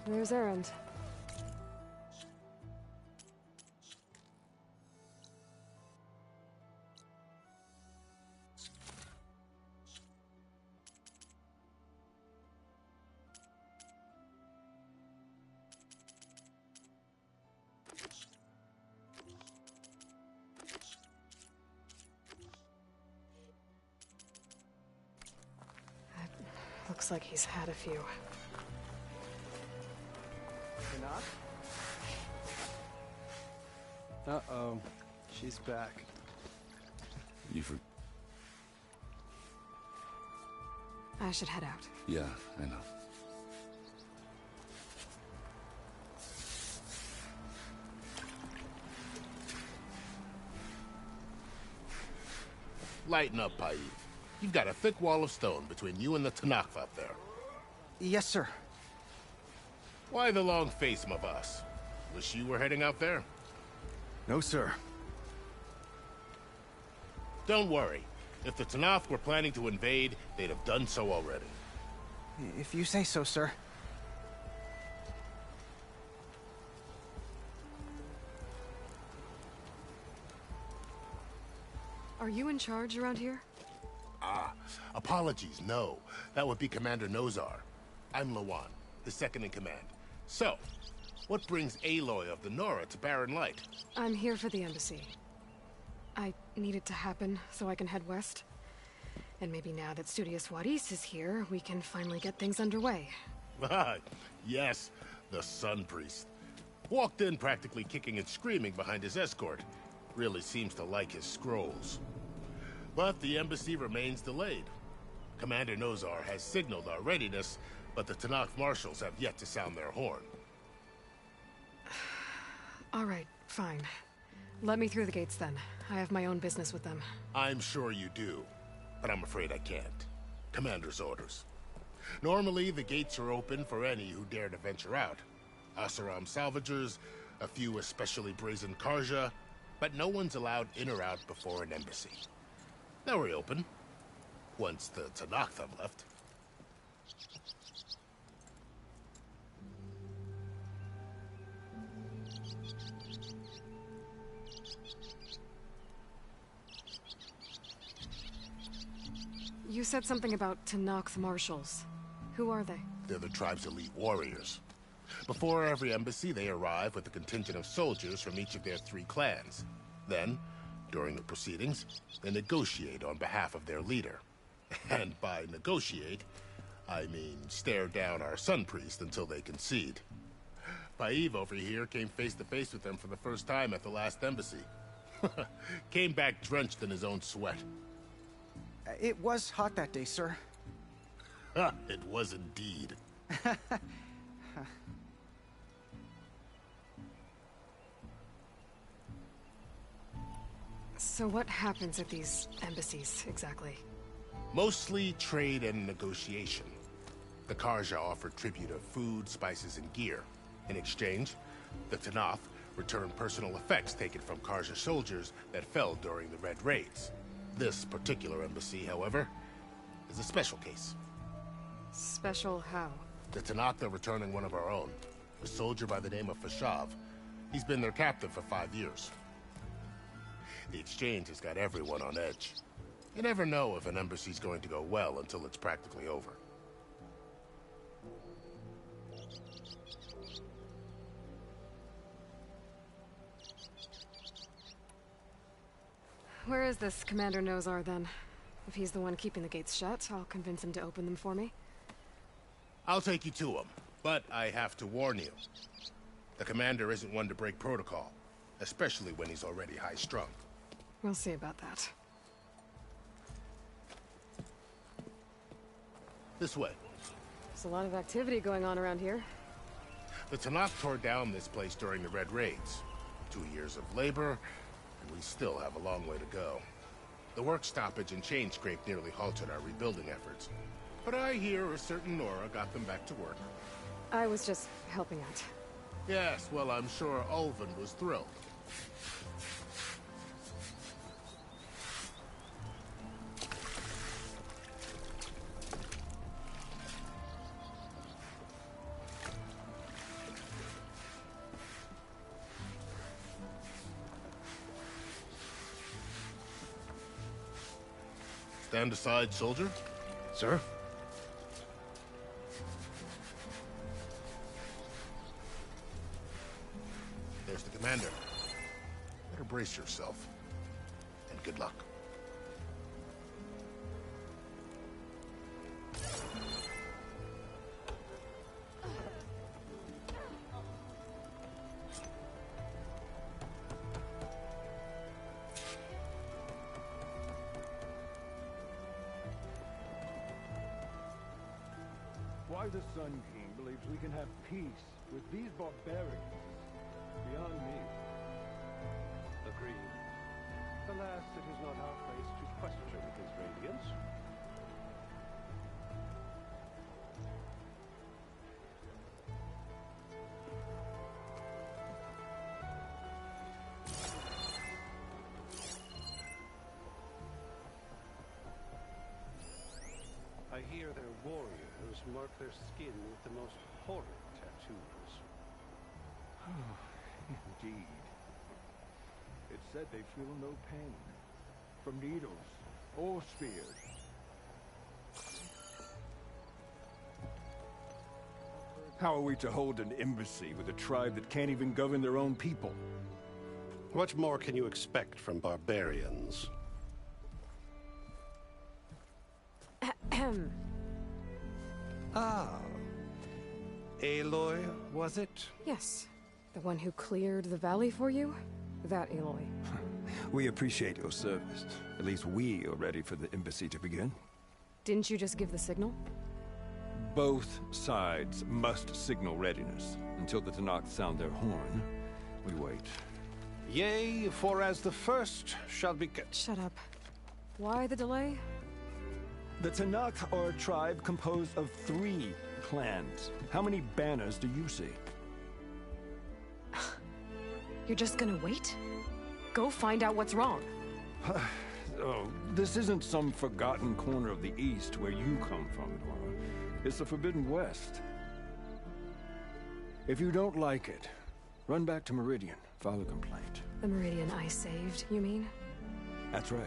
There's Erend. Looks like he's had a few. Uh-oh. She's back. I should head out. Yeah, I know. Lighten up, Paiv. You've got a thick wall of stone between you and the Tenakth up there. Yes, sir. Why the long face, Mavas? Wish you were heading out there? No, sir. Don't worry. If the Tenakth were planning to invade, they'd have done so already. If you say so, sir. Are you in charge around here? Apologies, no. That would be Commander Nozar. I'm Lawan, the second in command. So, what brings Aloy of the Nora to Barren Light? I'm here for the embassy. I need it to happen so I can head west. And maybe now that Studious Wadis is here, we can finally get things underway. Yes, the Sun Priest. Walked in practically kicking and screaming behind his escort. Really seems to like his scrolls. But the embassy remains delayed. Commander Nozar has signaled our readiness, but the Tenakth marshals have yet to sound their horn. All right, fine. Let me through the gates then. I have my own business with them. I'm sure you do, but I'm afraid I can't. Commander's orders. Normally, the gates are open for any who dare to venture out. Asaram salvagers, a few especially brazen Karja, but no one's allowed in or out before an embassy. They'll reopen, once the Tenakth have left. You said something about Tenakth marshals. Who are they? They're the tribe's elite warriors. Before every embassy, they arrive with a contingent of soldiers from each of their 3 clans. Then, during the proceedings, they negotiate on behalf of their leader. And by negotiate, I mean stare down our Sun Priest until they concede. Paiv over here came face to face with them for the first time at the last embassy. Came back drenched in his own sweat. It was hot that day, sir. It was indeed. So what happens at these embassies, exactly? Mostly trade and negotiation. The Karja offer tribute of food, spices, and gear. In exchange, the Tenakth return personal effects taken from Karja soldiers that fell during the Red Raids. This particular embassy, however, is a special case. Special how? The Tenakth are returning one of our own, a soldier by the name of Fashav. He's been their captive for 5 years. The exchange has got everyone on edge. You never know if an embassy's going to go well until it's practically over. Where is this Commander Nozar, then? If he's the one keeping the gates shut, I'll convince him to open them for me. I'll take you to him, but I have to warn you. The commander isn't one to break protocol, especially when he's already high-strung. We'll see about that. This way. There's a lot of activity going on around here. The Tenakth tore down this place during the Red Raids. 2 years of labor, and we still have a long way to go. The work stoppage and chain scrape nearly halted our rebuilding efforts. But I hear a certain Nora got them back to work. I was just helping out. Yes, well, I'm sure Ulvin was thrilled. Stand aside, soldier. Sir? There's the commander. Better brace yourself. And good luck. Why the Sun King believes we can have peace with these barbarians is beyond me. Agreed. Alas, it is not our place to question his radiance. I hear their warriors mark their skin with the most horrid tattoos. Indeed. It said they feel no pain from needles or spears. How are we to hold an embassy with a tribe that can't even govern their own people? What more can you expect from barbarians? Ahem. Ah. Aloy, was it? Yes. The one who cleared the valley for you? That Aloy. We appreciate your service. At least we are ready for the embassy to begin. Didn't you just give the signal? Both sides must signal readiness. Until the Tenakth sound their horn, we wait. Yea, for as the first shall be... Shut up. Why the delay? The Tenakth are a tribe composed of 3 clans. How many banners do you see? You're just gonna wait? Go find out what's wrong. Oh, this isn't some forgotten corner of the East where you come from, Nora. It's the Forbidden West. If you don't like it, run back to Meridian, file a complaint. The Meridian I saved, you mean? That's right.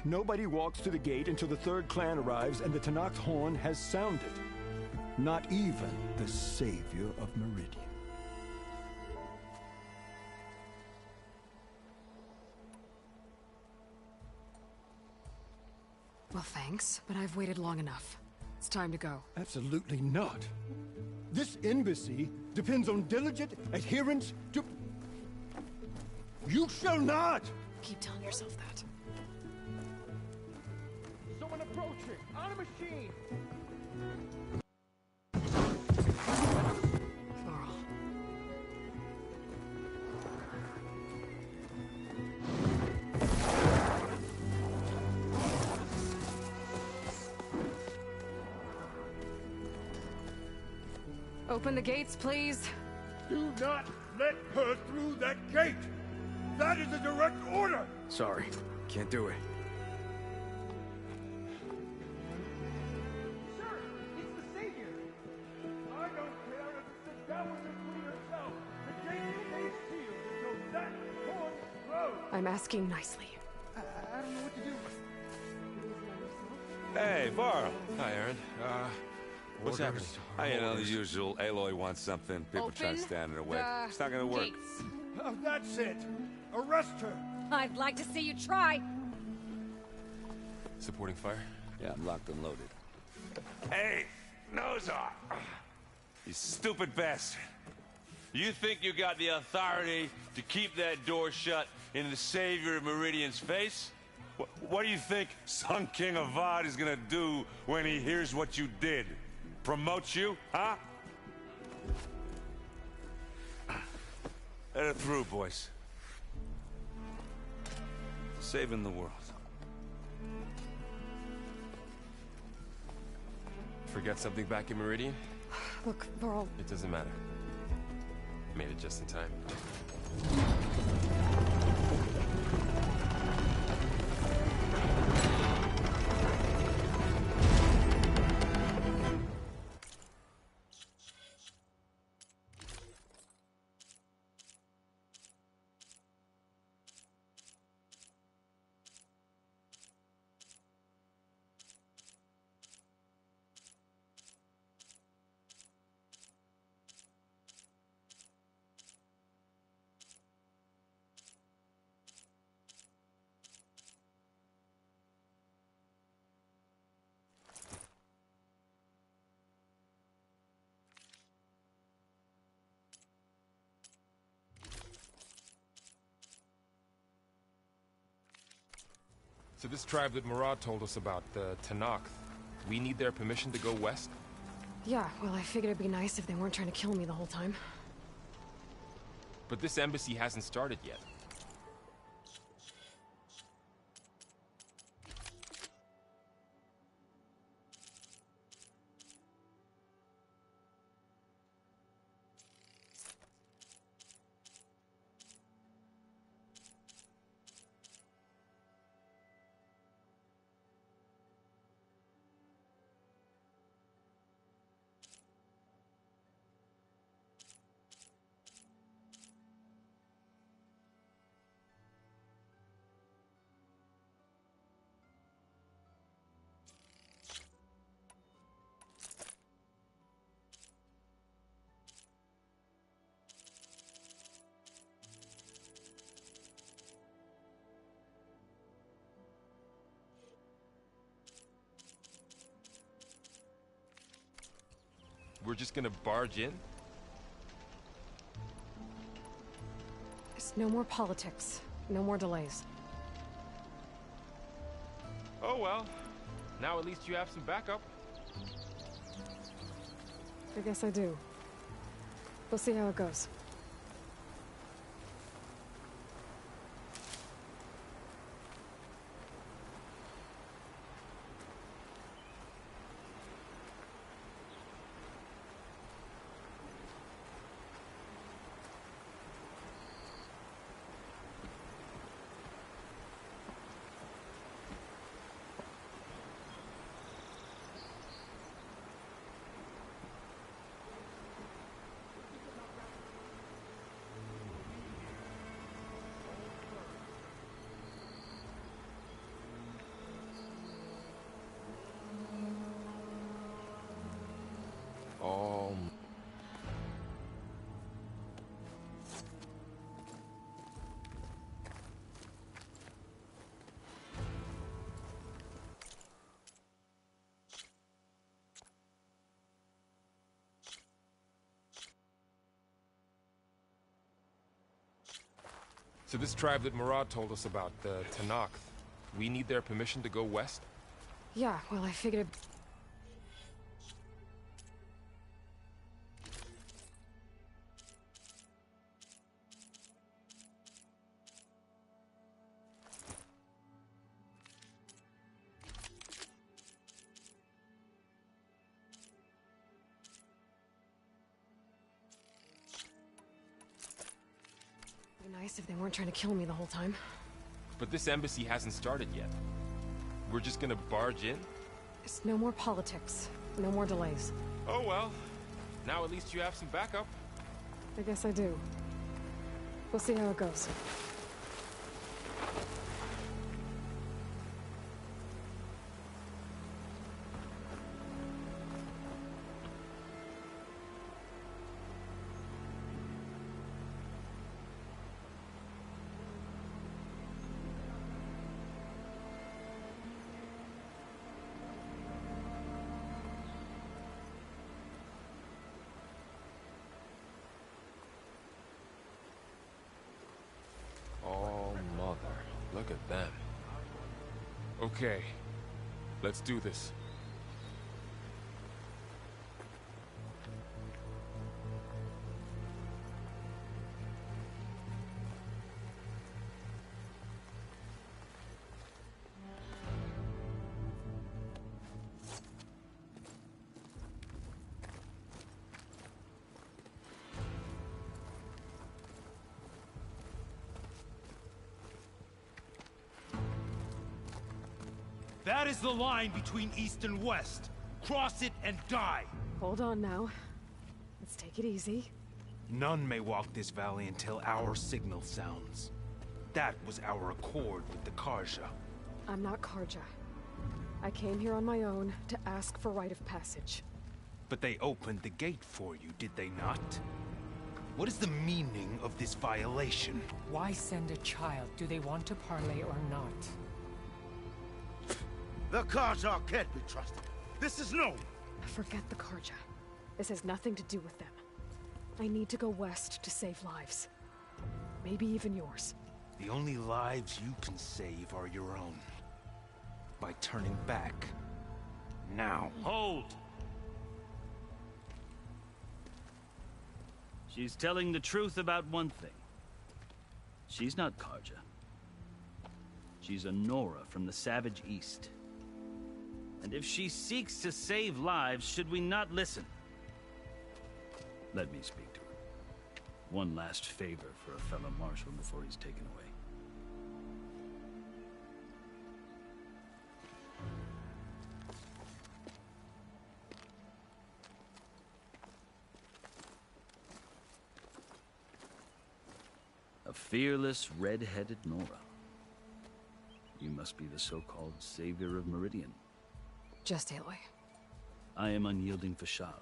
Nobody walks to the gate until the 3rd clan arrives and the Tenakth horn has sounded. Not even the savior of Meridian. Well, thanks, but I've waited long enough. It's time to go. Absolutely not. This embassy depends on diligent adherence to... You shall not! Keep telling yourself that. Someone approaching! On a machine! Varl. Open the gates, please. Do not let her through that gate! That is a direct order! Sorry. Can't do it. Sir, it's the Savior! I don't care if it's the Dowager Queen herself! The gate stays sealed until that horn blows! I'm asking nicely. I don't know what to do. Hey, Varl. Hi, Aaron. What's happening? You know, the usual. Aloy wants something. People try to stand in her way. It's not gonna work. Gates. Oh, that's it! Arrest her! I'd like to see you try. Supporting fire? Yeah, I'm locked and loaded. Hey, Nozar! You stupid bastard. You think you got the authority to keep that door shut in the savior of Meridian's face? What do you think Sun King Avad is gonna do when he hears what you did? Promote you, huh? Let her through, boys. Saving the world. Forget something back in Meridian? Look, Varl, It doesn't matter. Made it just in time. So this tribe that Murad told us about, the Tenakth, we need their permission to go west? Yeah, well, I figured it'd be nice if they weren't trying to kill me the whole time. But this embassy hasn't started yet. We're just gonna barge in? There's no more politics. No more delays. Oh well. Now at least you have some backup. I guess I do. We'll see how it goes. So this tribe that Murad told us about, the Tenakth, we need their permission to go west? Yeah, well, I figured... It'd be nice if they weren't trying to kill me the whole time. But this embassy hasn't started yet. We're just gonna barge in? There's no more politics. No more delays. Oh well. Now at least you have some backup. I guess I do. We'll see how it goes. Look at them. Okay, let's do this. That is the line between East and West. Cross it and die. Hold on now. Let's take it easy. None may walk this valley until our signal sounds. That was our accord with the Carja. I'm not Carja. I came here on my own to ask for rite of passage. But they opened the gate for you, did they not? What is the meaning of this violation? Why send a child? Do they want to parley or not? The Carja can't be trusted. This is known. Forget the Carja. This has nothing to do with them. I need to go west to save lives. Maybe even yours. The only lives you can save are your own. by turning back. Now. Hold! She's telling the truth about one thing. She's not Carja. She's a Nora from the Savage East. And if she seeks to save lives, should we not listen? Let me speak to her. One last favor for a fellow marshal before he's taken away. A fearless, red-headed Nora. You must be the so-called savior of Meridian. Just Aloy. I am Unyielding Fashav.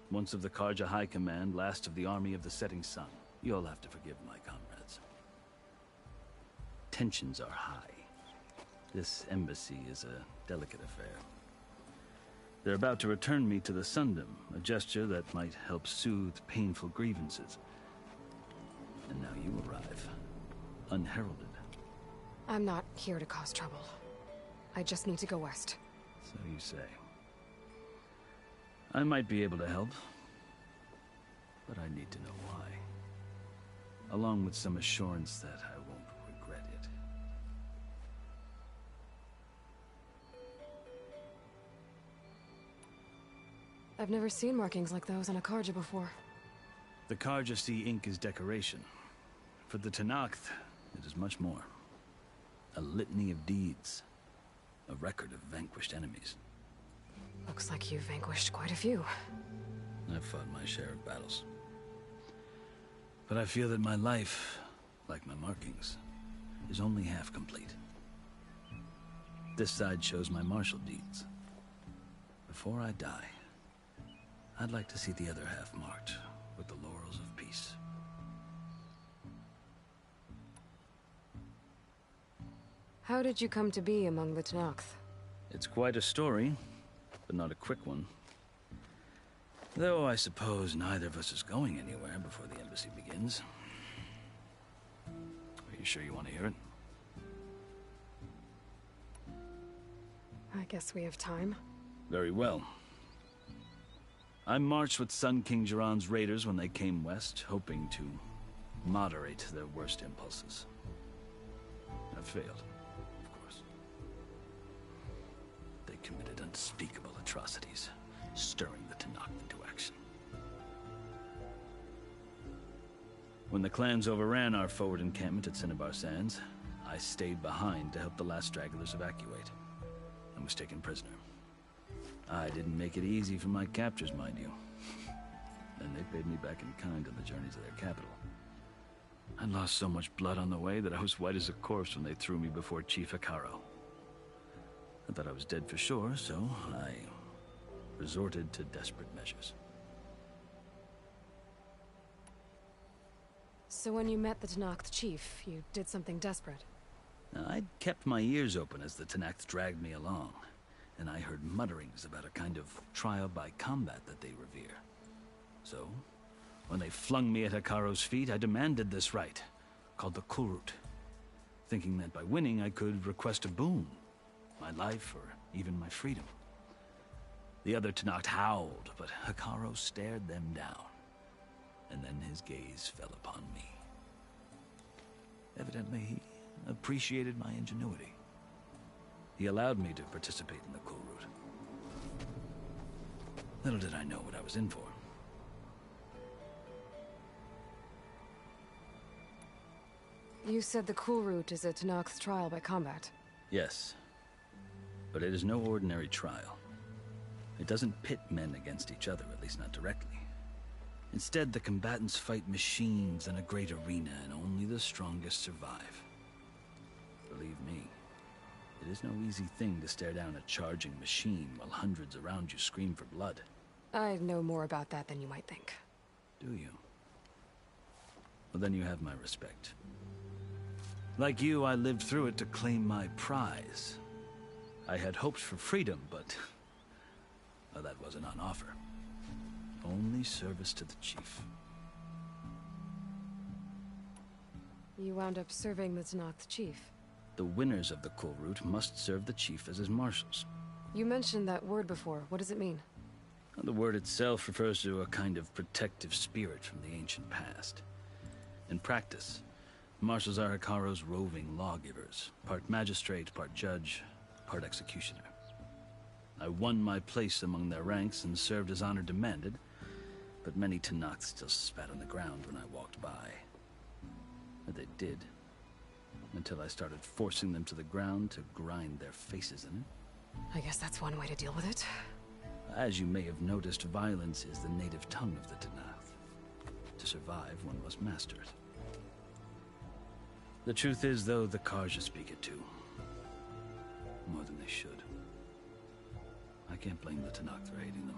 Once of the Carja High Command, last of the Army of the Setting Sun. You'll have to forgive my comrades. Tensions are high. This embassy is a delicate affair. They're about to return me to the Sundom, a gesture that might help soothe painful grievances. And now you arrive, unheralded. I'm not here to cause trouble. I just need to go west. So you say. I might be able to help, but I need to know why. Along with some assurance that I won't regret it. I've never seen markings like those on a Carja before. The Carja see ink as decoration. For the Tenakth, it is much more. A litany of deeds. A record of vanquished enemies. Looks like you've vanquished quite a few. I've fought my share of battles. But I feel that my life, like my markings, is only half complete. This side shows my martial deeds. Before I die, I'd like to see the other half marked with the laurels of peace. How did you come to be among the Tenakth? It's quite a story, but not a quick one. Though I suppose neither of us is going anywhere before the embassy begins. Are you sure you want to hear it? I guess we have time. Very well. I marched with Sun King Jiran's raiders when they came west, hoping to moderate their worst impulses. I failed, of course. They committed unspeakable atrocities, stirring the Tenakth into action. When the clans overran our forward encampment at Cinnabar Sands, I stayed behind to help the last stragglers evacuate, and was taken prisoner. I didn't make it easy for my captors, mind you. And they paid me back in kind on the journey to their capital. I lost so much blood on the way that I was white as a corpse when they threw me before Chief Hekarro. I thought I was dead for sure, so I resorted to desperate measures. So when you met the Tenakth chief, you did something desperate? I'd kept my ears open as the Tenakth dragged me along, and I heard mutterings about a kind of trial by combat that they revere. So, when they flung me at Hekarro's feet, I demanded this right, called the Kulrut, thinking that by winning I could request a boon, my life or even my freedom. The other Tenakth howled, but Hekarro stared them down, and then his gaze fell upon me. Evidently, he appreciated my ingenuity. He allowed me to participate in the Kulrut. Little did I know what I was in for. You said the Kulrut is a Tenakth trial by combat. Yes, but it is no ordinary trial. It doesn't pit men against each other, at least not directly. Instead, the combatants fight machines in a great arena, and only the strongest survive. Believe me, it is no easy thing to stare down a charging machine while hundreds around you scream for blood. I know more about that than you might think. Do you? Well, then you have my respect. Like you, I lived through it to claim my prize. I had hoped for freedom, but well, that wasn't on offer. Only service to the chief. You wound up serving the Tenakth chief. The winners of the Kulrut must serve the chief as his marshals. You mentioned that word before. What does it mean? The word itself refers to a kind of protective spirit from the ancient past. In practice, marshals are Hekarro's roving lawgivers, part magistrate, part judge, part executioner. I won my place among their ranks and served as honor demanded, but many Tenakth still spat on the ground when I walked by. But they did, until I started forcing them to the ground to grind their faces in it. I guess that's one way to deal with it. As you may have noticed, violence is the native tongue of the Tenakth. To survive, one must master it. The truth is, though, the Carja speak it too. More than they should. I can't blame the Tenakth for hating them.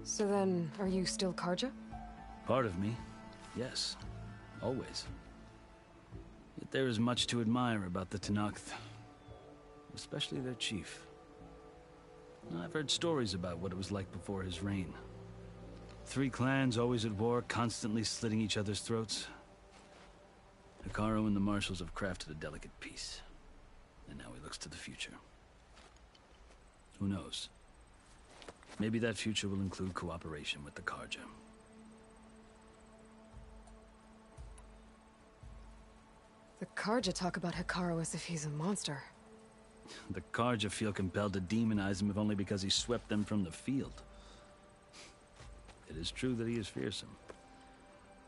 So then, are you still Carja? Part of me, yes. Always. Yet there is much to admire about the Tenakth. Especially their chief. I've heard stories about what it was like before his reign. 3 clans always at war, constantly slitting each other's throats. Hekarro and the marshals have crafted a delicate peace. And now he looks to the future. Who knows? Maybe that future will include cooperation with the Carja. The Carja talk about Hekarro as if he's a monster. The Carja feel compelled to demonize him if only because he swept them from the field. It is true that he is fearsome.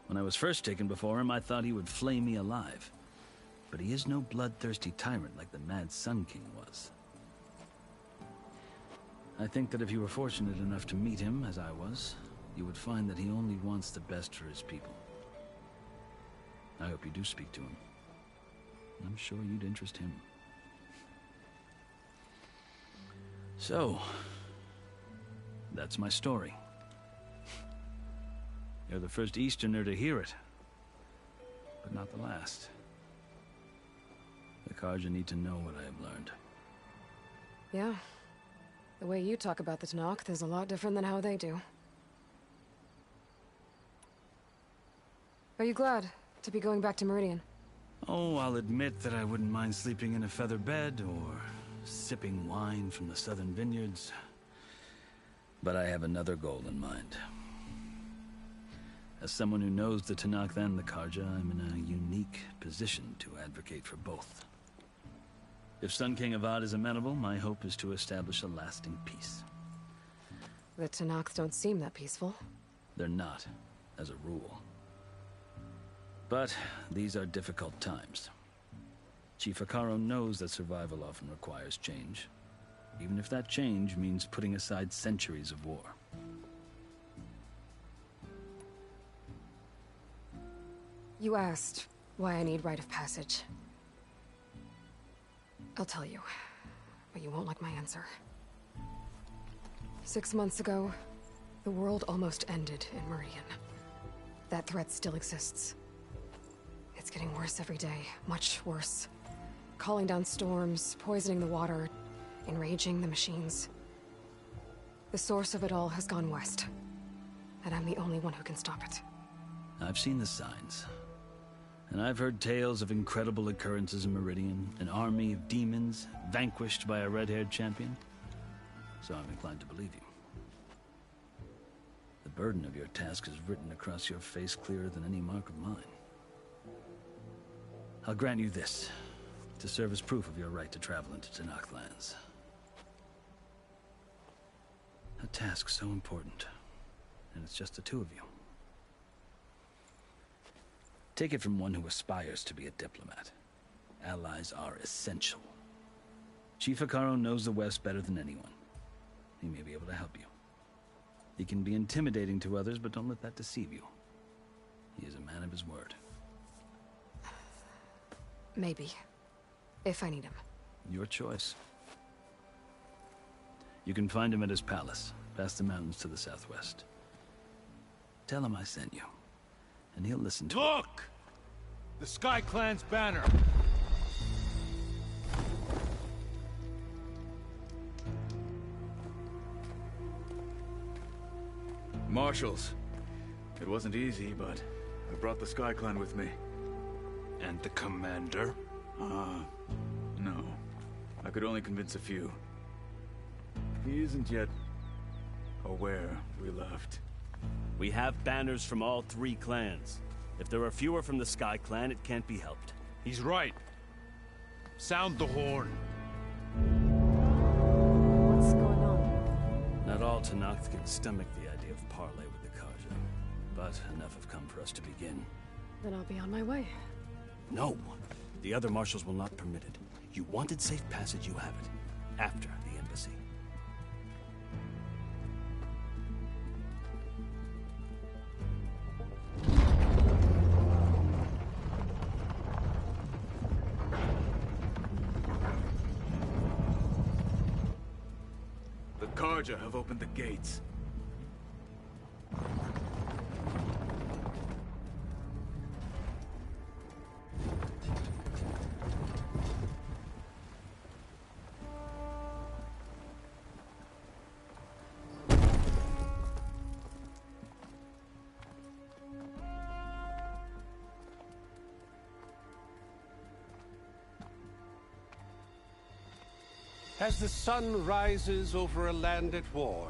When I was first taken before him, I thought he would flay me alive. But he is no bloodthirsty tyrant like the Mad Sun King was. I think that if you were fortunate enough to meet him, as I was, you would find that he only wants the best for his people. I hope you do speak to him. I'm sure you'd interest him. So, that's my story. You're the first Easterner to hear it, but not the last. The Carja need to know what I have learned. Yeah. The way you talk about the Tenakth is a lot different than how they do. Are you glad to be going back to Meridian? Oh, I'll admit that I wouldn't mind sleeping in a feather bed or sipping wine from the southern vineyards. But I have another goal in mind. As someone who knows the Tenakth and the Carja, I'm in a unique position to advocate for both. If Sun King Avad is amenable, my hope is to establish a lasting peace. The Tenakth don't seem that peaceful. They're not, as a rule. But these are difficult times. Chief Hekarro knows that survival often requires change, even if that change means putting aside centuries of war. You asked why I need rite of passage. I'll tell you, but you won't like my answer. 6 months ago, the world almost ended in Meridian. That threat still exists. It's getting worse every day, much worse. Calling down storms, poisoning the water, enraging the machines. The source of it all has gone west, and I'm the only one who can stop it. I've seen the signs. And I've heard tales of incredible occurrences in Meridian, an army of demons vanquished by a red-haired champion. So I'm inclined to believe you. The burden of your task is written across your face clearer than any mark of mine. I'll grant you this, to serve as proof of your right to travel into Tenakth lands. A task so important, and it's just the 2 of you. Take it from one who aspires to be a diplomat. Allies are essential. Chief Hekarro knows the West better than anyone. He may be able to help you. He can be intimidating to others, but don't let that deceive you. He is a man of his word. Maybe. If I need him. Your choice. You can find him at his palace, past the mountains to the southwest. Tell him I sent you, and he'll listen to Look! The Sky Clan's banner! Marshals, wasn't easy, but I brought the Sky Clan with me. And the commander? No. I could only convince a few. He isn't yet aware we left. We have banners from all 3 clans. If there are fewer from the Sky Clan, it can't be helped. He's right. Sound the horn. What's going on? Not all Tenakth can stomach the idea of parley with the Carja, but enough have come for us to begin. Then I'll be on my way. No! The other marshals will not permit it. You wanted safe passage, you have it. After the embassy. The Carja have opened the gates. As the sun rises over a land at war,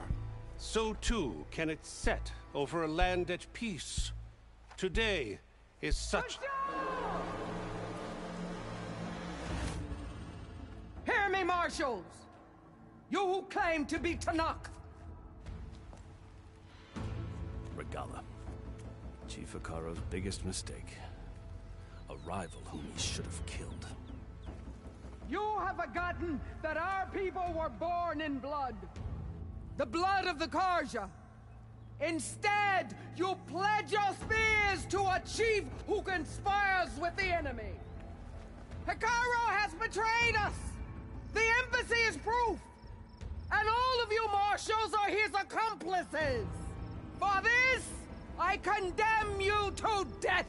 so too can it set over a land at peace. Today is such... Hear me, marshals! You who claim to be Tenakth! Regalla. Chief Hekarro's biggest mistake. A rival whom he should have killed. You have forgotten that our people were born in blood. The blood of the Carja. Instead, you pledge your spears to a chief who conspires with the enemy. Hekarro has betrayed us! The embassy is proof! And all of you marshals are his accomplices! For this, I condemn you to death!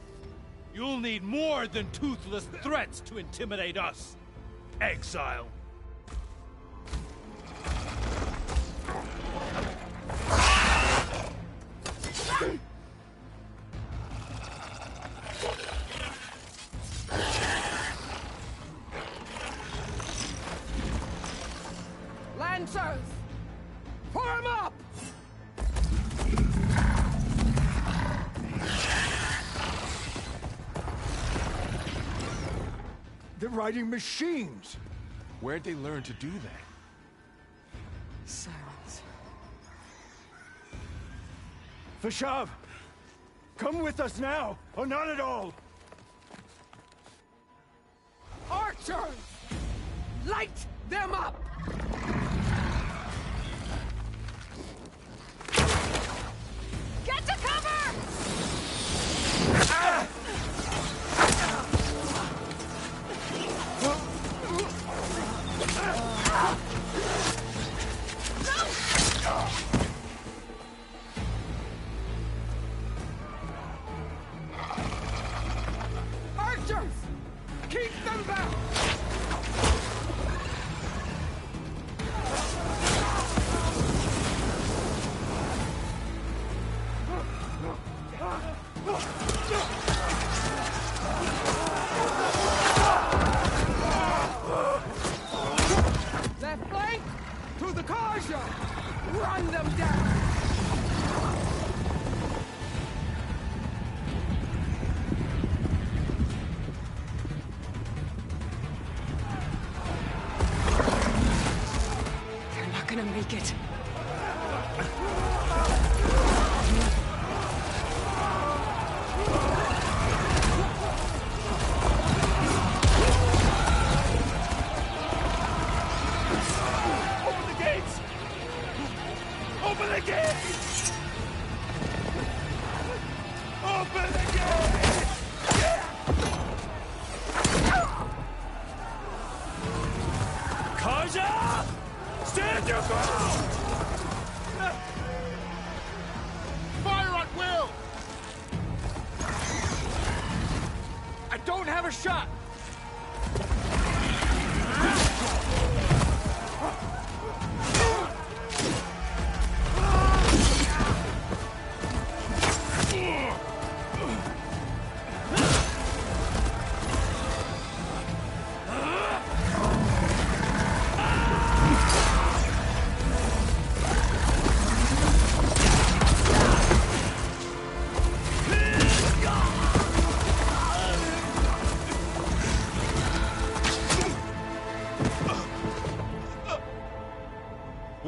You'll need more than toothless threats to intimidate us. Exile. Lancers! Form up! They're riding machines! Where'd they learn to do that? Silence. Fashav! Come with us now, or not at all! Archers! Light them up! Get to cover! Ah! Archers! Keep them back! Left flank! To the Carja! Run them down! They're not gonna make it. Open the gates! Open the gates! Open the gates! Carja! Stand your ground! Fire at will! I don't have a shot!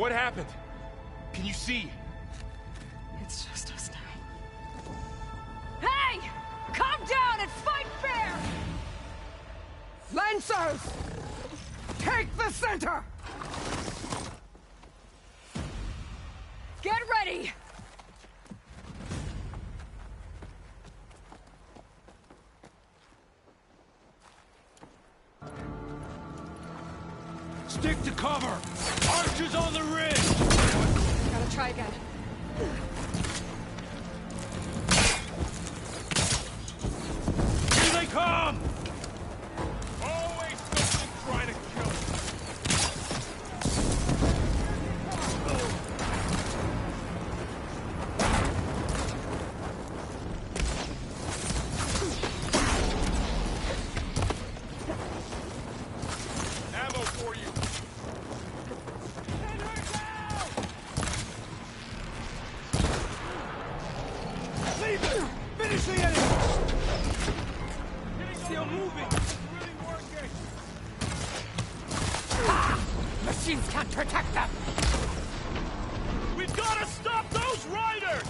What happened? Can you see? It's just us now. Hey! Calm down and fight fair! Lancers! Take the center! Get ready! Stick to cover! Archers on the ridge! Gotta try again. Here they come! Always something trying to kill me. Ammo for you. Leave it! Finish the enemy! Still moving! Really working! Machines can't protect them! We've got to stop those riders!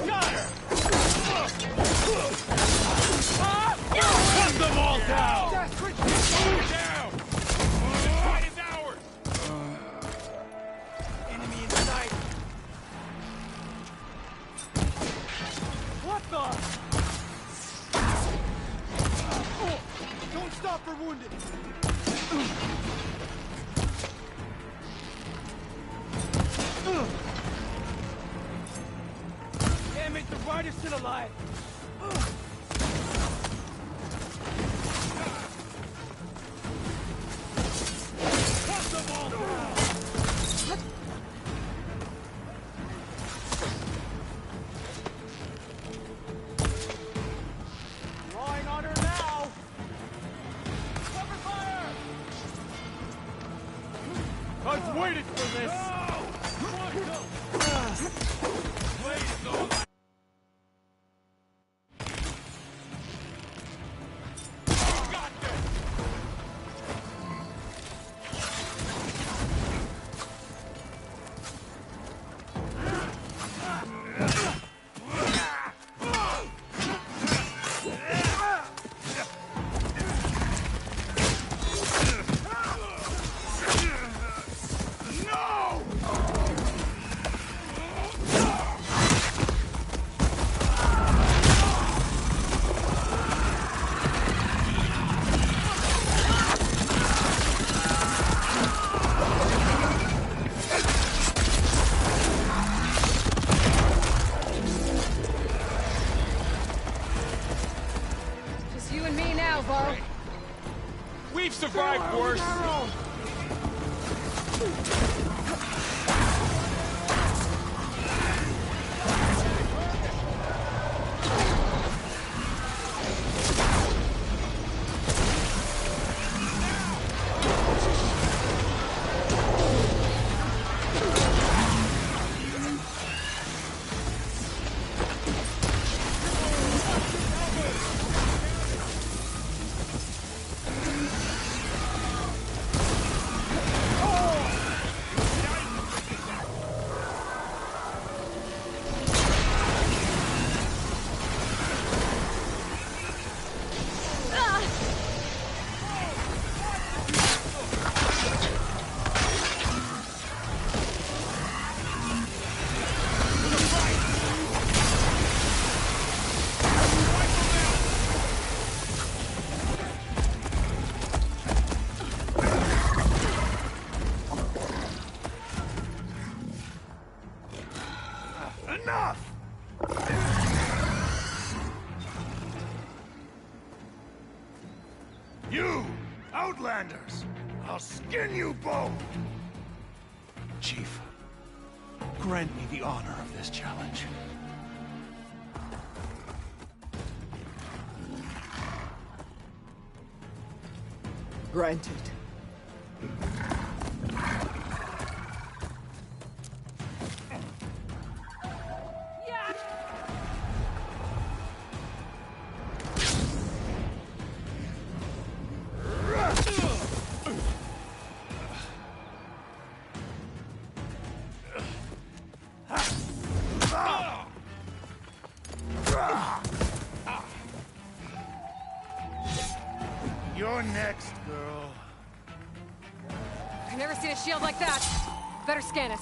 Got her! Cut them all down! Desperate! Down! The fight is ours! Enemy in sight! What the? Don't stop for wounded! Damn it, the rider's still alive! Cut them all down! Drawing on her now! Cover fire! I've waited for this! Blade is all I... Got this! Just you and me now, Varl. We've survived worse. Enough! You, Outlanders! I'll skin you both! Chief, grant me the honor of this challenge. Granted. You're next, girl. I've never seen a shield like that. Better scan it.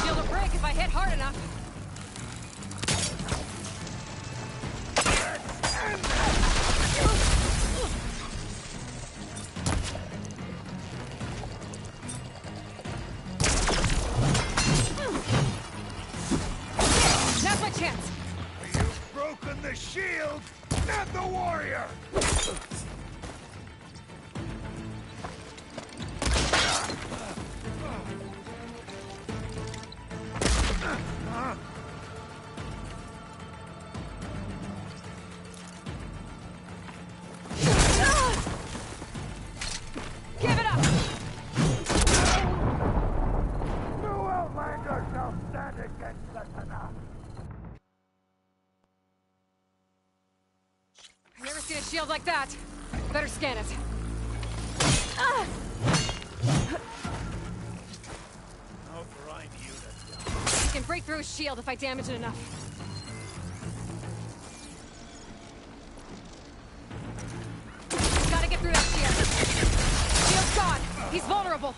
Shield will break if I hit hard enough. Now's my chance. You've broken the shield, not the warrior! Give it up! No outlander shall stand against the Tanakh! I've never seen a shield like that. Better scan it. I'll grind you to I can break through a shield if I damage it enough. Gotta get through that shield. Shield's gone. He's vulnerable.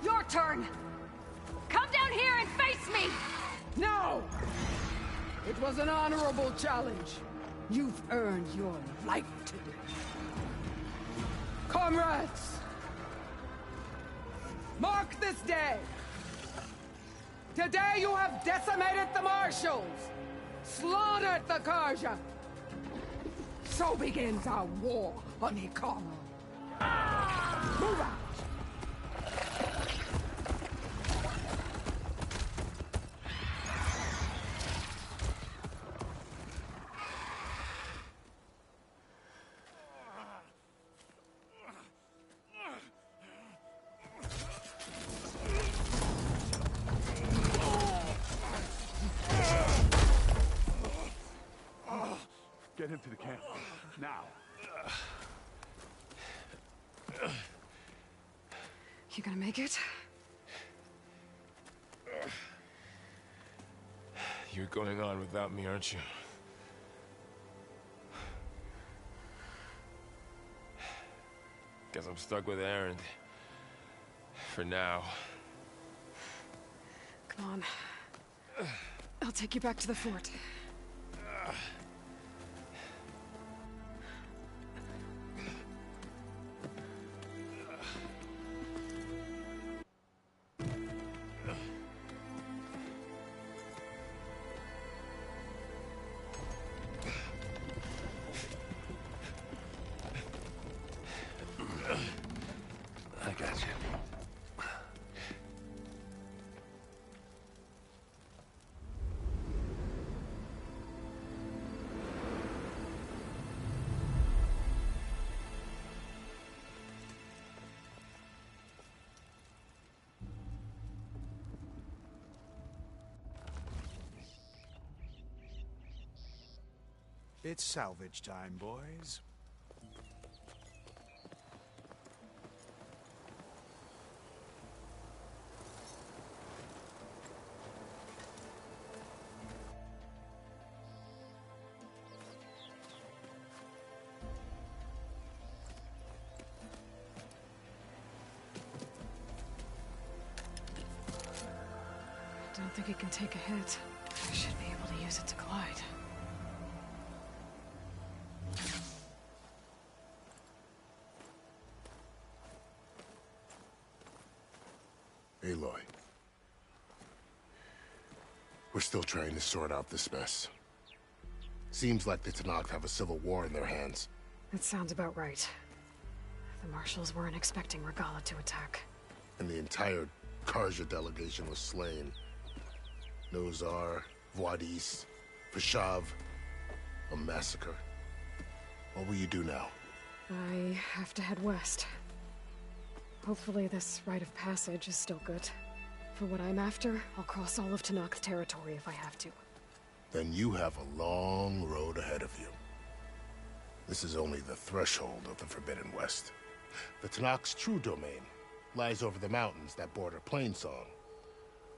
Your turn! Come down here and face me! No! It was an honorable challenge. You've earned your life today. Comrades! Mark this day! Today you have decimated the Marshals! Slaughtered the Karja! So begins our war on Hikaru. Move out! Get him to the camp. Now. You gonna make it? You're going on without me, aren't you? Guess I'm stuck with Erend. For now. Come on. I'll take you back to the fort. I got you. It's salvage time, boys. I don't think it can take a hit. I should be able to use it to glide. Aloy. We're still trying to sort out this mess. Seems like the Tenakth have a civil war in their hands. That sounds about right. The Marshals weren't expecting Regalla to attack. And the entire Carja delegation was slain. Nozar, Vuadis, Fashav. A massacre. What will you do now? I have to head west. Hopefully this rite of passage is still good. For what I'm after, I'll cross all of Tenakth territory if I have to. Then you have a long road ahead of you. This is only the threshold of the Forbidden West. The Tenakth's true domain lies over the mountains that border Plainsong,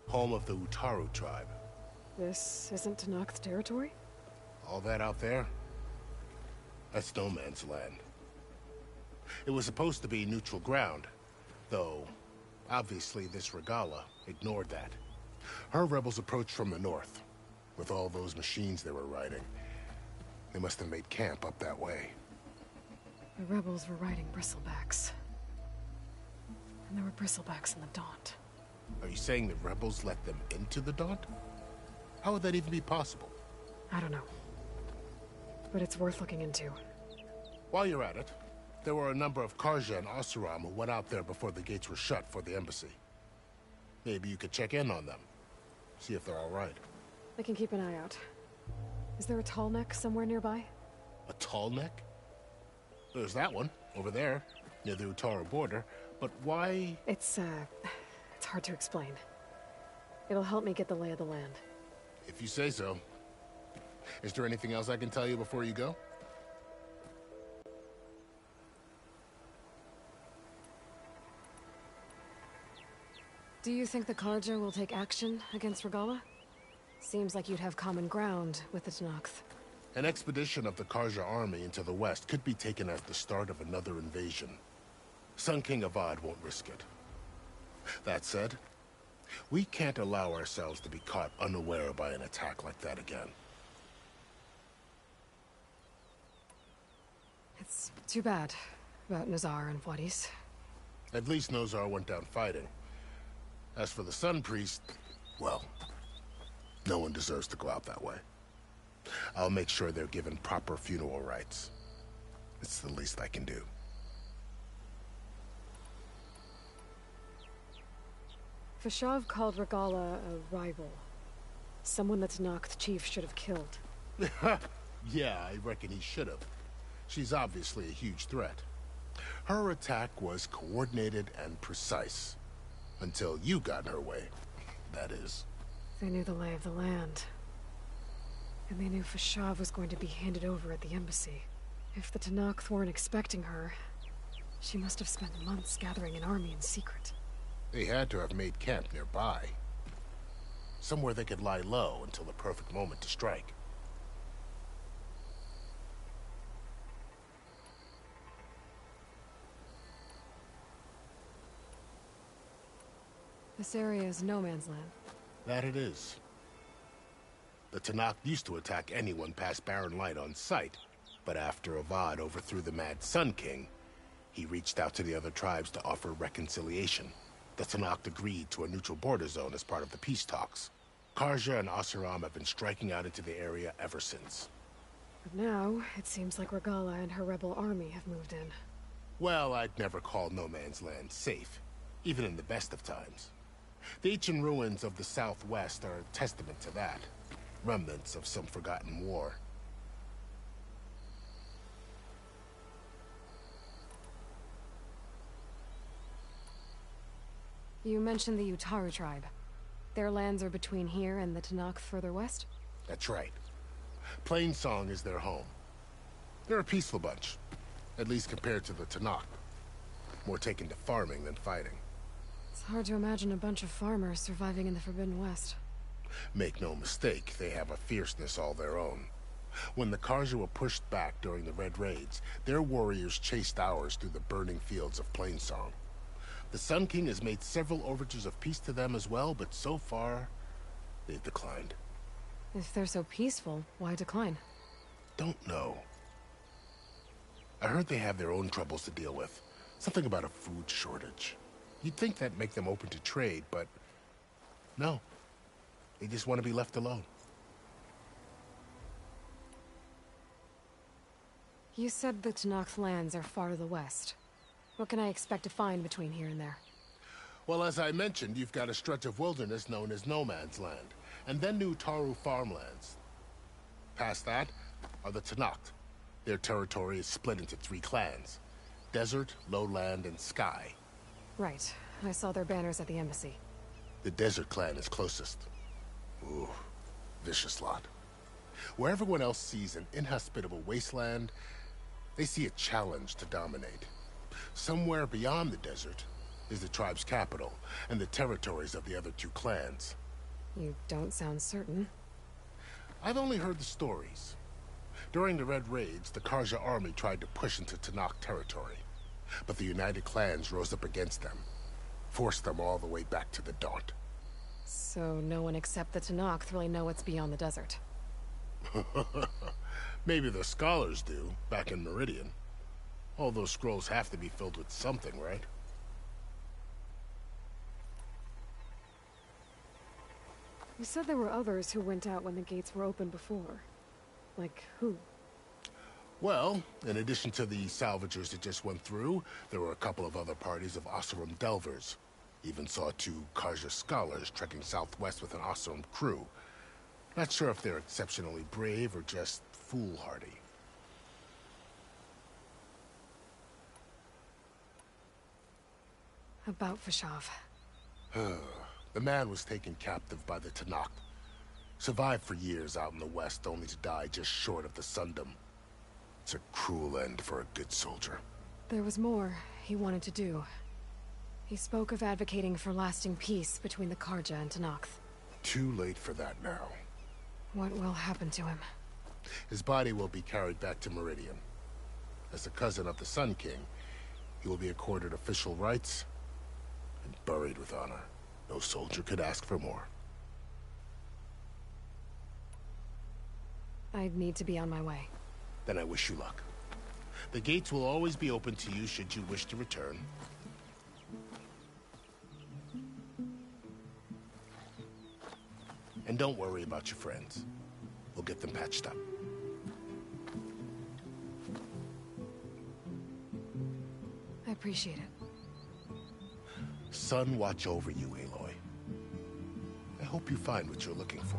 home of the Utaru tribe. This isn't Tenakth territory? All that out there? That's no man's land. It was supposed to be neutral ground, though obviously this Regalla ignored that. Her rebels approached from the north. With all those machines they were riding, they must have made camp up that way. The rebels were riding bristlebacks. And there were bristlebacks in the Daunt. Are you saying the rebels let them into the Daunt? How would that even be possible? I don't know. But it's worth looking into. While you're at it, there were a number of Carja and Oseram who went out there before the gates were shut for the embassy. Maybe you could check in on them. See if they're all right. I can keep an eye out. Is there a tall neck somewhere nearby? A tall neck? There's that one, over there, near the Utaru border. But why? It's hard to explain. It'll help me get the lay of the land. If you say so. Is there anything else I can tell you before you go? Do you think the Carja will take action against Regalla? Seems like you'd have common ground with the Tenakth. An expedition of the Carja army into the west could be taken as the start of another invasion. Sun King Avad won't risk it. That said, we can't allow ourselves to be caught unaware by an attack like that again. It's too bad about Nozar and Vuadis. At least Nozar went down fighting. As for the Sun Priest, well, no one deserves to go out that way. I'll make sure they're given proper funeral rites. It's the least I can do. Fashav called Regalla a rival. Someone that Tenakth chief should have killed. Yeah, I reckon he should have. She's obviously a huge threat. Her attack was coordinated and precise. Until you got in her way, that is. They knew the lay of the land. And they knew Fashav was going to be handed over at the embassy. If the Tenakth weren't expecting her, she must have spent months gathering an army in secret. They had to have made camp nearby. Somewhere they could lie low until the perfect moment to strike. This area is no man's land. That it is. The Tenakth used to attack anyone past Barren Light on sight, but after Avad overthrew the Mad Sun King, he reached out to the other tribes to offer reconciliation. The Tenakth agreed to a neutral border zone as part of the peace talks. Carja and Oseram have been striking out into the area ever since. But now, it seems like Regalla and her rebel army have moved in. Well, I'd never call no man's land safe, even in the best of times. The ancient ruins of the Southwest are a testament to that. Remnants of some forgotten war. You mentioned the Utaru tribe. Their lands are between here and the Tenakth further west? That's right. Plainsong is their home. They're a peaceful bunch, at least compared to the Tenakth. More taken to farming than fighting. It's hard to imagine a bunch of farmers surviving in the Forbidden West. Make no mistake, they have a fierceness all their own. When the Carja were pushed back during the Red Raids, their warriors chased ours through the burning fields of Plainsong. The Sun King has made several overtures of peace to them as well, but so far, they've declined. If they're so peaceful, why decline? Don't know. I heard they have their own troubles to deal with. Something about a food shortage. You'd think that'd make them open to trade, but no. They just want to be left alone. You said the Tenakth lands are far to the west. What can I expect to find between here and there? Well, as I mentioned, you've got a stretch of wilderness known as No Man's Land, and then New Taru farmlands. Past that are the Tenakth. Their territory is split into 3 clans: Desert, Lowland, and Sky. Right. I saw their banners at the embassy. The Desert clan is closest. Ooh, vicious lot. Where everyone else sees an inhospitable wasteland, they see a challenge to dominate. Somewhere beyond the desert is the tribe's capital, and the territories of the other 2 clans. You don't sound certain. I've only heard the stories. During the Red Raids, the Karja army tried to push into Tenakth territory, but the United Clans rose up against them, forced them all the way back to the Daunt. So no one except the Tenakth really know what's beyond the desert. Maybe the scholars do, back in Meridian. All those scrolls have to be filled with something, right? You said there were others who went out when the gates were open before. Like who? Well, in addition to the salvagers that just went through, there were a couple of other parties of Oseram Delvers. Even saw 2 Karja scholars trekking southwest with an Oseram crew. Not sure if they're exceptionally brave or just foolhardy. About Fashav. The man was taken captive by the Tenakth. Survived for years out in the west, only to die just short of the Sundom. It's a cruel end for a good soldier. There was more he wanted to do. He spoke of advocating for lasting peace between the Karja and Tenakth. Too late for that now. What will happen to him? His body will be carried back to Meridian. As a cousin of the Sun King, he will be accorded official rights and buried with honor. No soldier could ask for more. I'd need to be on my way. Then I wish you luck. The gates will always be open to you should you wish to return. And don't worry about your friends. We'll get them patched up. I appreciate it. Sun watch over you, Aloy. I hope you find what you're looking for.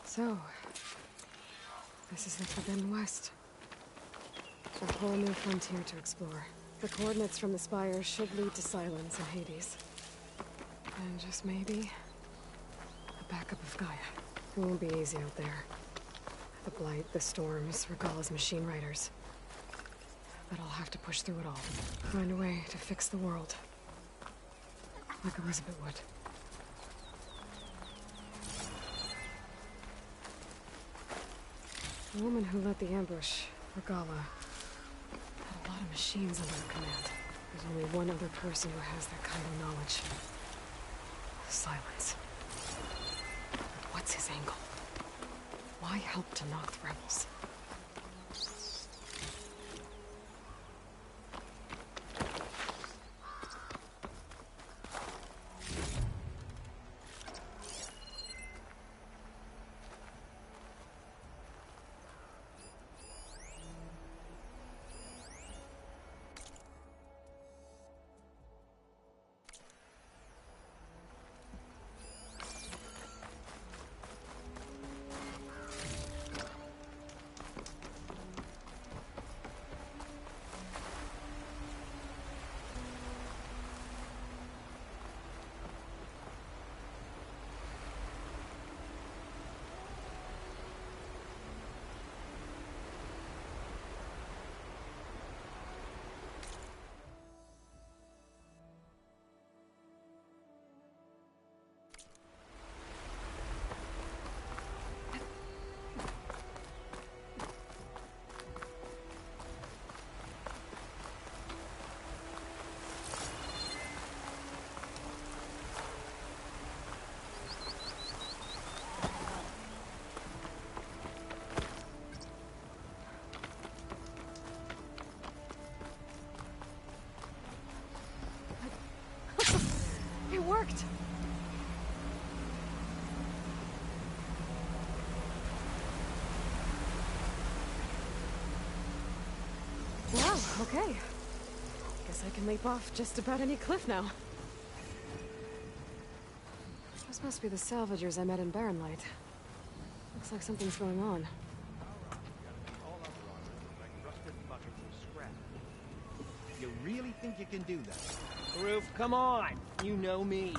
So, this is the Forbidden West. A whole new frontier to explore. The coordinates from the spire should lead to Silence and Hades. And just maybe, a backup of Gaia. It won't be easy out there. The Blight, the Storms, Regalla's machine riders. But I'll have to push through it all. Find a way to fix the world. Like Elizabeth would. The woman who led the ambush, Regalla, had a lot of machines under her command. There's only one other person who has that kind of knowledge. Silence. What's his angle? Why help Tenakth rebels? Wow, okay. Guess I can leap off just about any cliff now. Those must be the salvagers I met in Barren Light. Looks like something's going on. You really think you can do that? Roof, come on! You know me.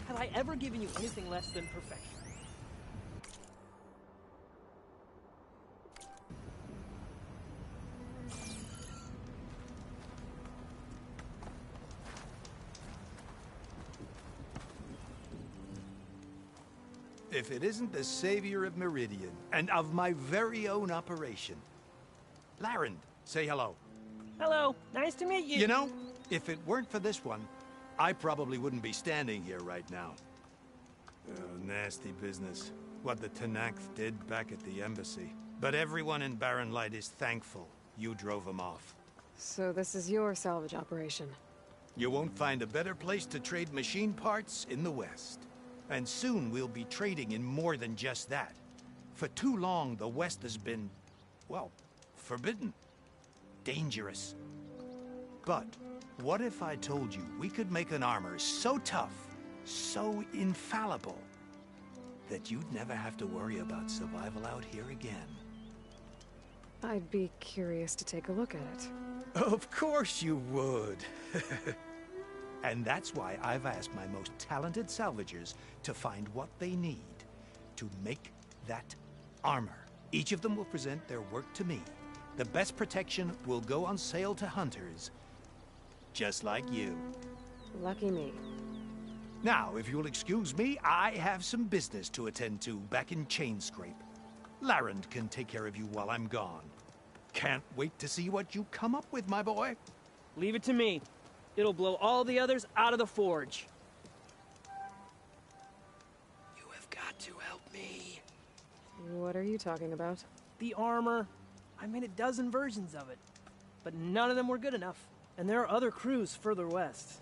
Have I ever given you anything less than perfection? If it isn't the savior of Meridian, and of my very own operation. Larend, say hello. Hello, nice to meet you. You know, if it weren't for this one, I probably wouldn't be standing here right now. Oh, nasty business. What the Tenakth did back at the embassy. But everyone in Barren Light is thankful you drove them off. So this is your salvage operation? You won't find a better place to trade machine parts in the West. And soon we'll be trading in more than just that. For too long, the West has been, well, forbidden. Dangerous. But what if I told you we could make an armor so tough, so infallible, that you'd never have to worry about survival out here again? I'd be curious to take a look at it. Of course you would. And that's why I've asked my most talented salvagers to find what they need to make that armor. Each of them will present their work to me. The best protection will go on sale to hunters, just like you. Lucky me. Now, if you'll excuse me, I have some business to attend to back in Chainscrape. Larend can take care of you while I'm gone. Can't wait to see what you come up with, my boy. Leave it to me. It'll blow all the others out of the forge. You have got to help me. What are you talking about? The armor. I made a dozen versions of it, but none of them were good enough. And there are other crews further west.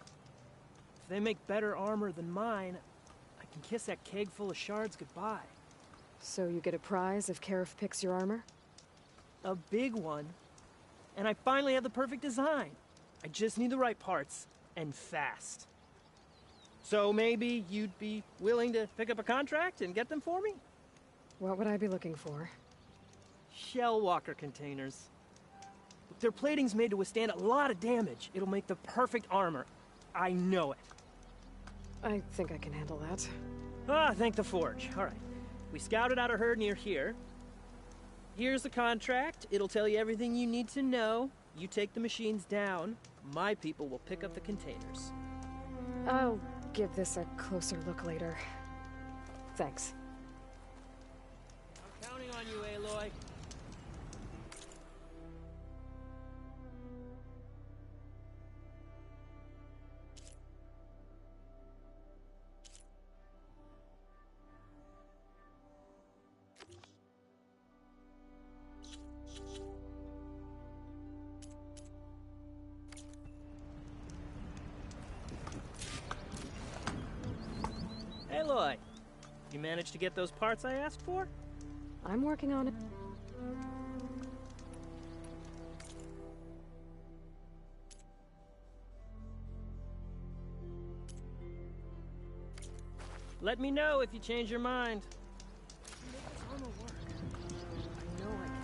If they make better armor than mine, I can kiss that keg full of shards goodbye. So you get a prize if Karif picks your armor? A big one. And I finally have the perfect design. I just need the right parts, and fast. So maybe you'd be willing to pick up a contract and get them for me? What would I be looking for? Shell walker containers. Their plating's made to withstand a lot of damage. It'll make the perfect armor. I know it. I think I can handle that. Ah, thank the forge. All right. We scouted out a herd near here. Here's the contract. It'll tell you everything you need to know. You take the machines down. My people will pick up the containers. I'll give this a closer look later. Thanks. I'm counting on you, Aloy. Aloy, you managed to get those parts I asked for? I'm working on it. Let me know if you change your mind. Make this armor work. I know I can.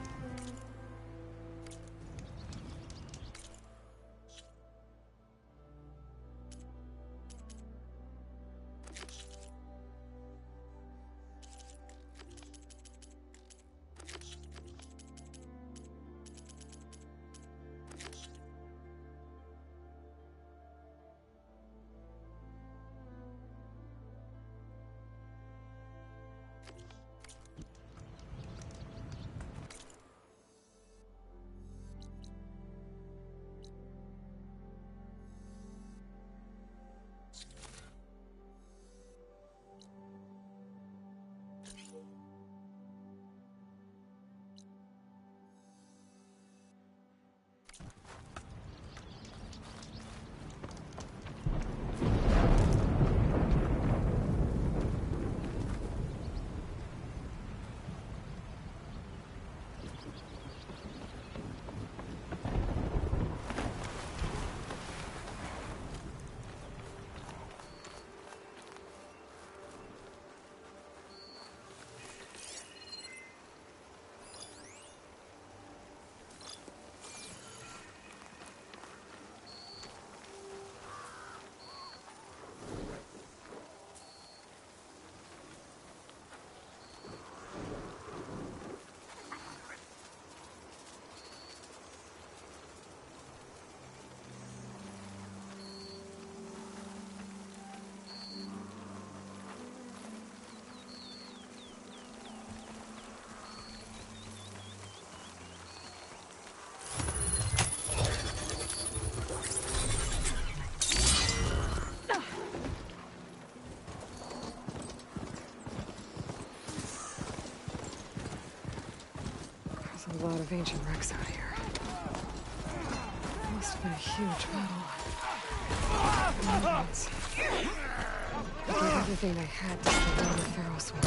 lot of ancient wrecks out here. Must have been a huge battle. They gave everything they had to slow down the Pharaoh's one.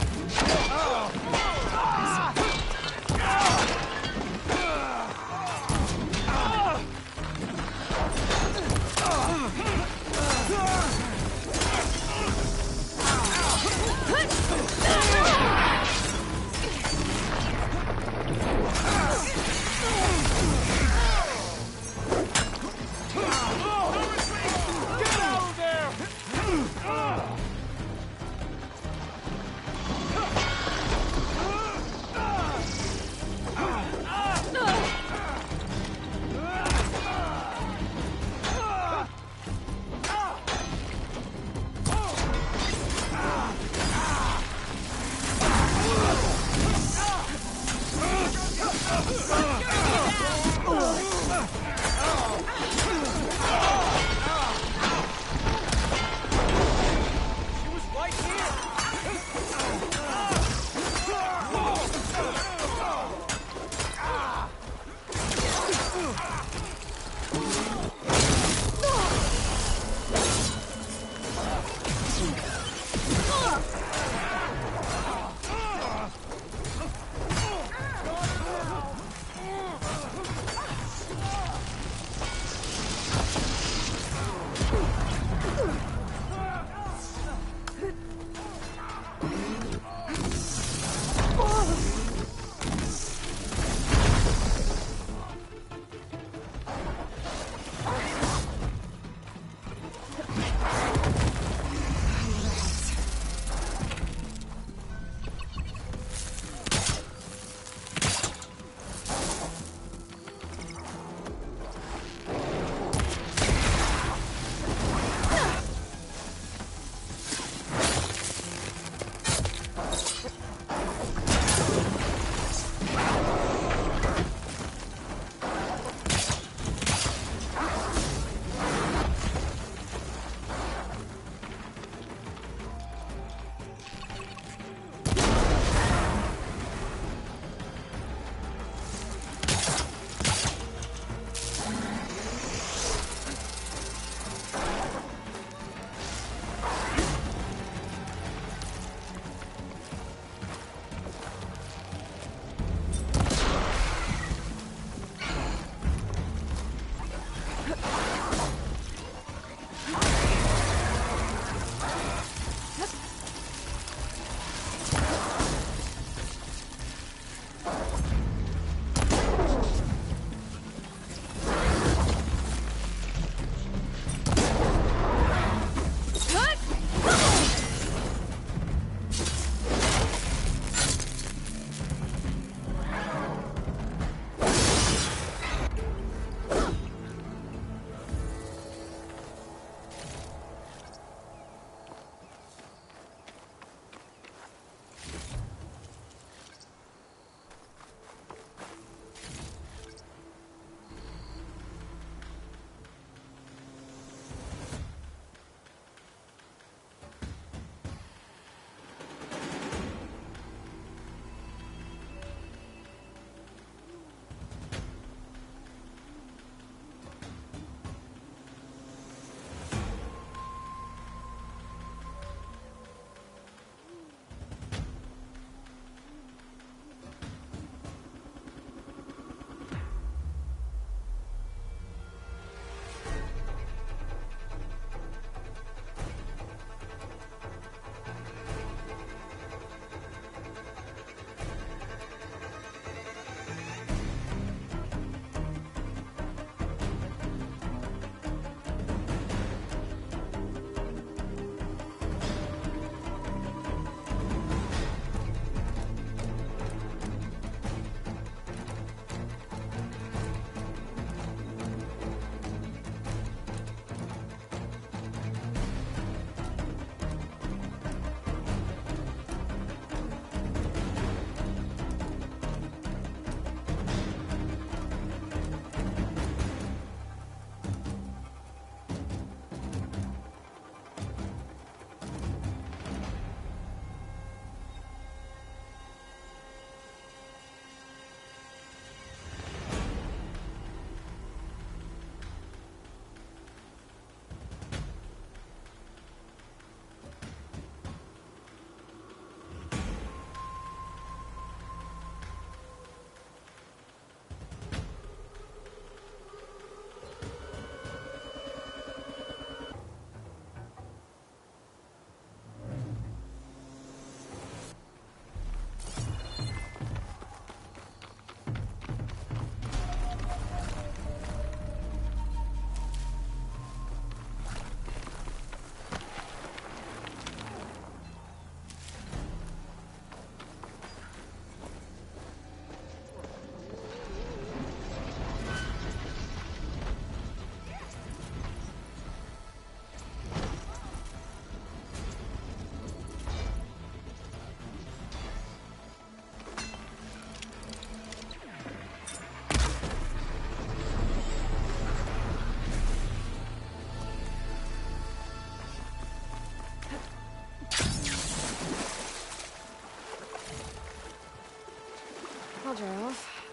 I'll dry off.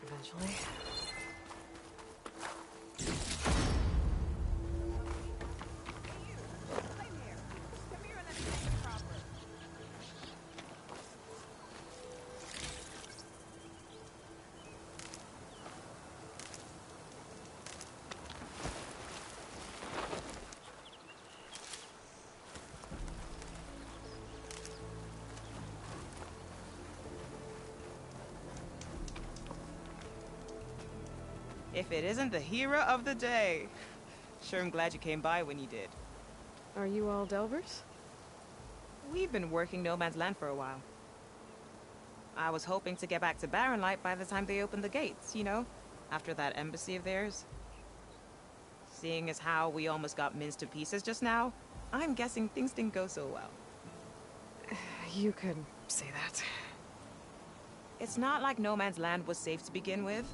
Eventually. If it isn't the hero of the day. Sure, I'm glad you came by when you did. Are you all Delvers? We've been working No Man's Land for a while. I was hoping to get back to Barren Light by the time they opened the gates, you know? After that embassy of theirs. Seeing as how we almost got minced to pieces just now, I'm guessing things didn't go so well. You could say that. It's not like No Man's Land was safe to begin with.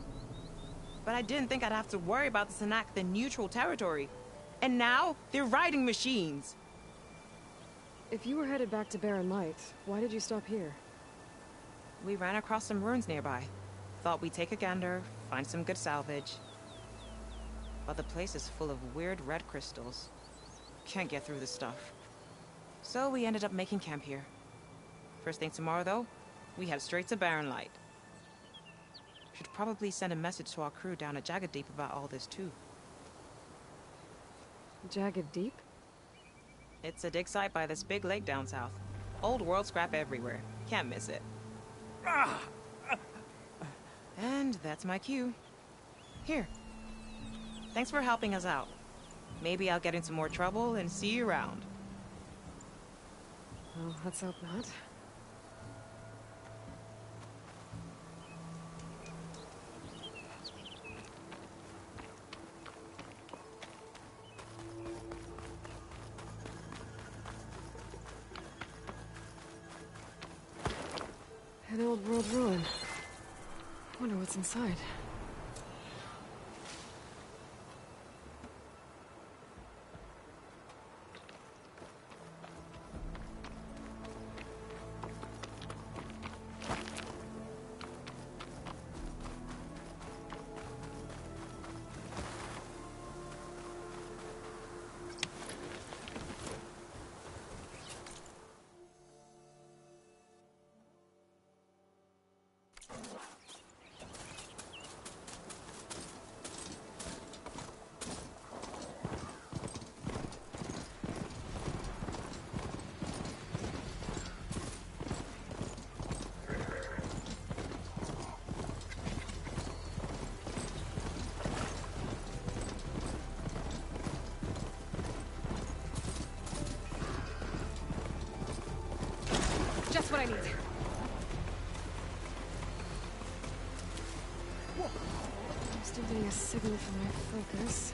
But I didn't think I'd have to worry about the Tenakth in neutral territory. And now, they're riding machines. If you were headed back to Barren Light, why did you stop here? We ran across some ruins nearby. Thought we'd take a gander, find some good salvage. But the place is full of weird red crystals. Can't get through the stuff. So we ended up making camp here. First thing tomorrow, though, we head straight to Barren Light. Should probably send a message to our crew down at Jagged Deep about all this, too. Jagged Deep? It's a dig site by this big lake down south. Old world scrap everywhere. Can't miss it. And that's my cue. Here. Thanks for helping us out. Maybe I'll get into more trouble and see you around. Well, let's hope not. An old world ruin. Wonder what's inside. Just what I need. I'm still getting a signal from my focus.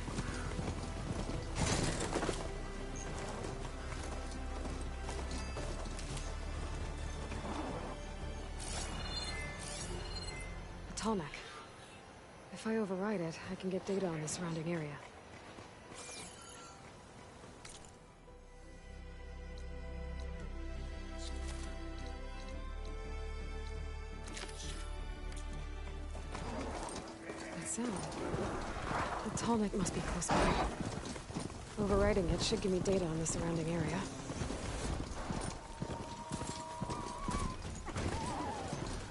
A Tallneck. If I override it, I can get data on the surrounding area. Sound. The Tallneck must be close by. Overriding it should give me data on the surrounding area.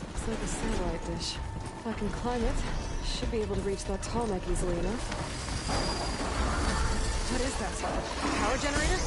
Looks like a satellite dish. If I can climb it, should be able to reach that Tallneck easily enough. What is that? A power generator?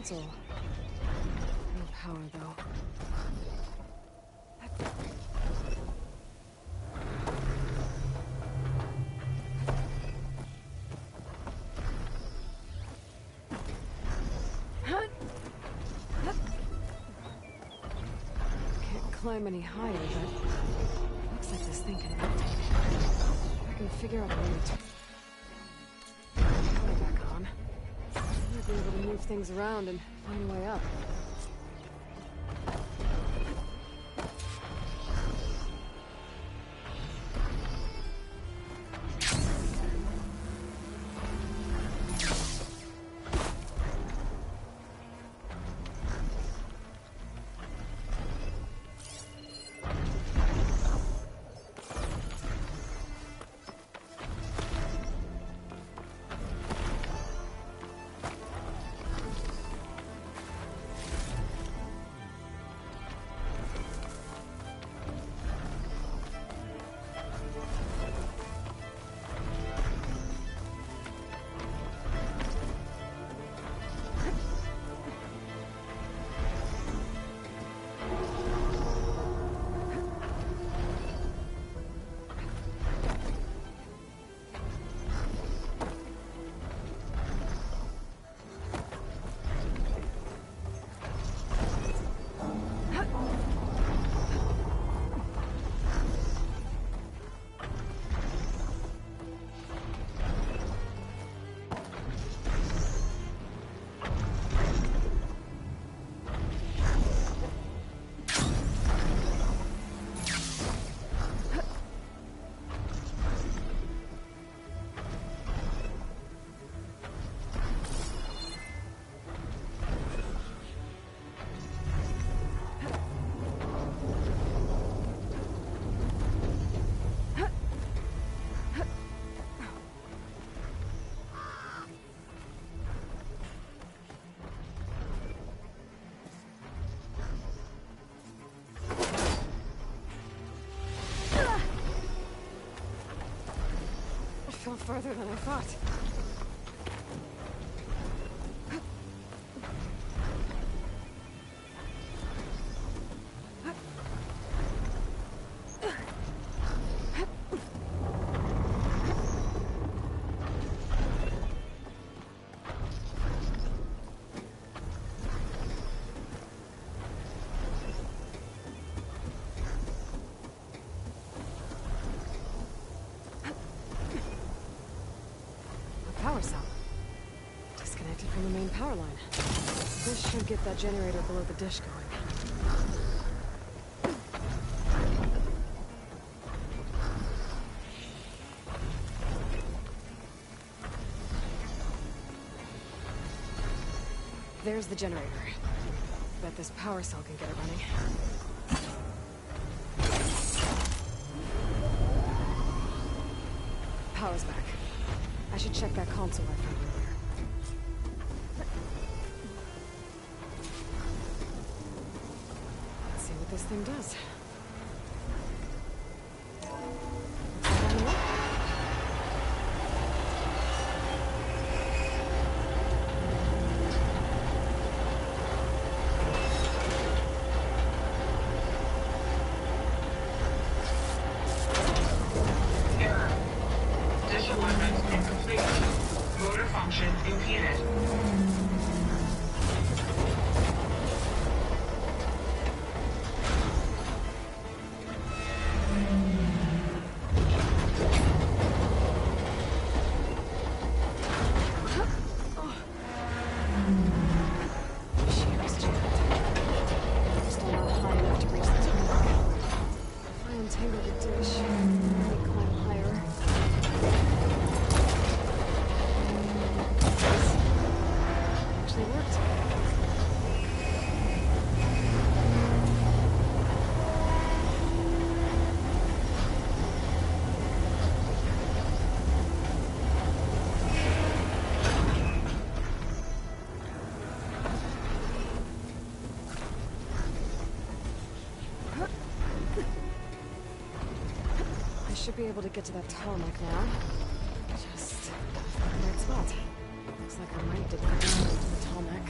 console. No power, though. Can't climb any higher, but looks like this thing can rotate. I can figure out a way to power back on. I might be able to move things around and find a way up. Fell further than I thought. Power cell. Disconnected from the main power line. This should get that generator below the dish going. There's the generator. Bet this power cell can get it running. Power's back. I should check that console I found earlier. Let's see what this thing does. Should be able to get to that tarmac now. Just the right spot. Looks like I might dip into the tarmac.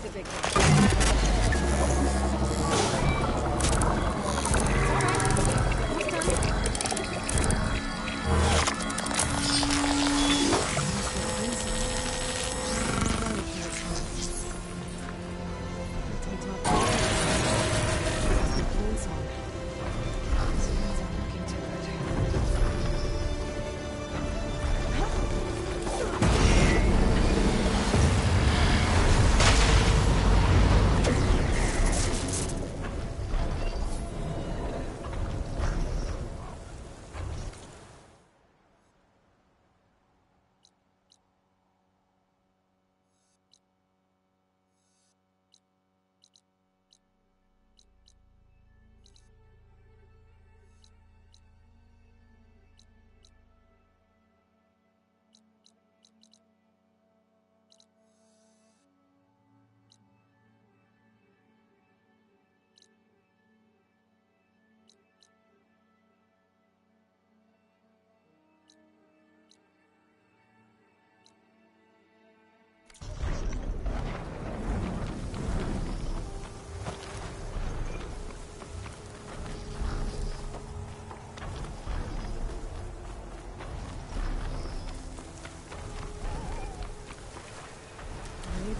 the big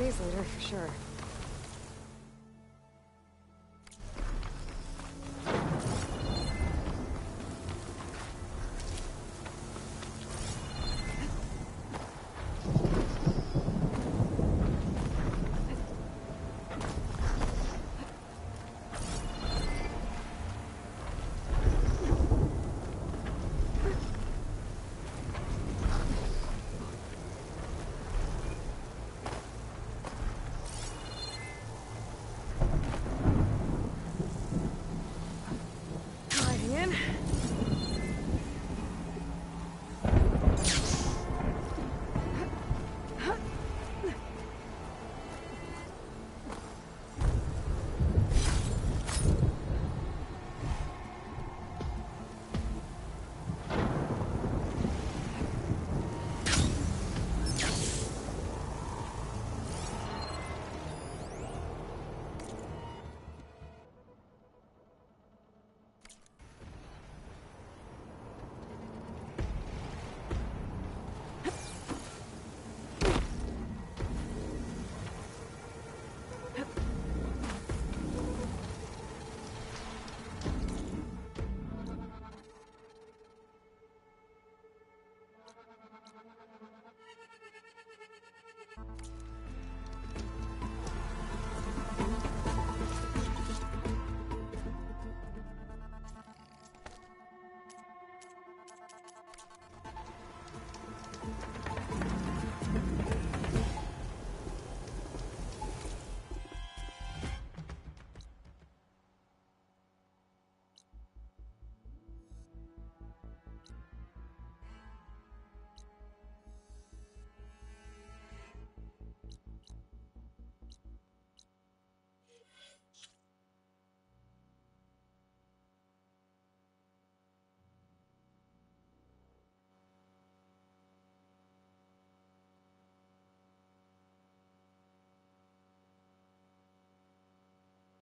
days later, for sure.